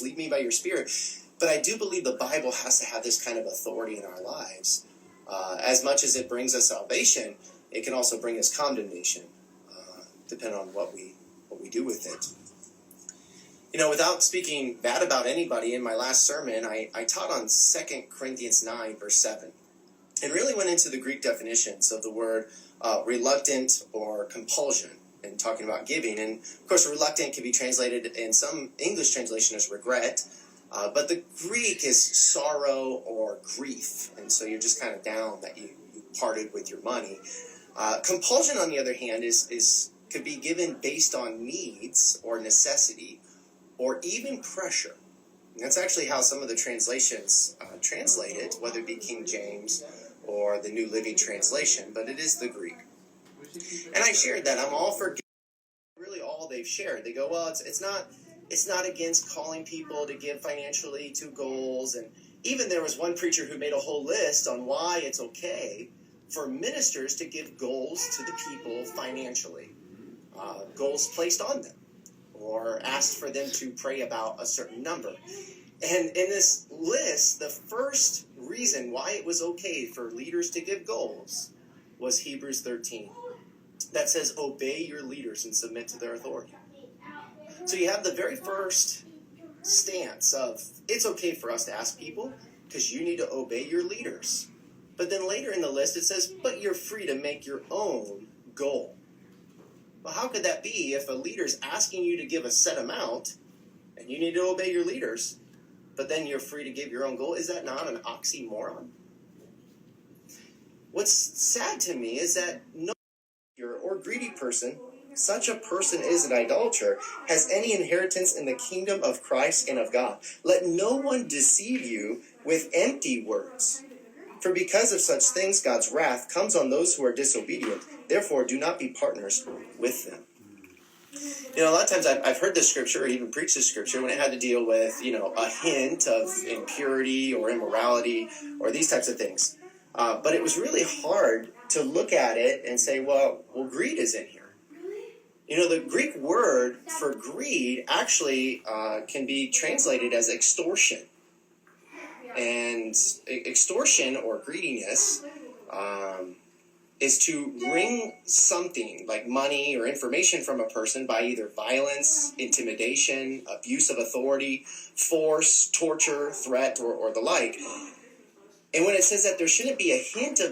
lead me by your Spirit. But I do believe the Bible has to have this kind of authority in our lives. As much as it brings us salvation, it can also bring us condemnation, depending on what we do with it. Without speaking bad about anybody, in my last sermon, I taught on 2 Corinthians 9, verse 7, and really went into the Greek definitions of the word reluctant or compulsion, and talking about giving. And, of course, reluctant can be translated in some English translation as regret, but the Greek is sorrow or grief, and so you're just kind of down that you parted with your money. Compulsion, on the other hand, could be given based on needs or necessity, or even pressure. And that's actually how some of the translations translate it, whether it be King James or the New Living Translation, but it is the Greek. And I shared that. I'm all for really all they've shared. They go, well, it's not against calling people to give financially to goals. And even there was one preacher who made a whole list on why it's okay for ministers to give goals to the people financially, goals placed on them, or asked for them to pray about a certain number. And in this list, the first reason why it was okay for leaders to give goals was Hebrews 13. That says, obey your leaders and submit to their authority. So you have the very first stance of, it's okay for us to ask people because you need to obey your leaders. But then later in the list it says, but you're free to make your own goal. Well, how could that be if a leader's asking you to give a set amount and you need to obey your leaders, but then you're free to give your own goal? Is that not an oxymoron? What's sad to me is that no or greedy person, such a person is an idolater, has any inheritance in the kingdom of Christ and of God. Let no one deceive you with empty words. For because of such things, God's wrath comes on those who are disobedient. Therefore, do not be partners with them. A lot of times I've heard this scripture or even preached this scripture when it had to deal with, a hint of impurity or immorality or these types of things. But it was really hard to look at it and say, well, greed is in here. The Greek word for greed actually can be translated as extortion. And extortion or greediness is to wring something like money or information from a person by either violence, intimidation, abuse of authority, force, torture, threat, or the like. And when it says that there shouldn't be a hint of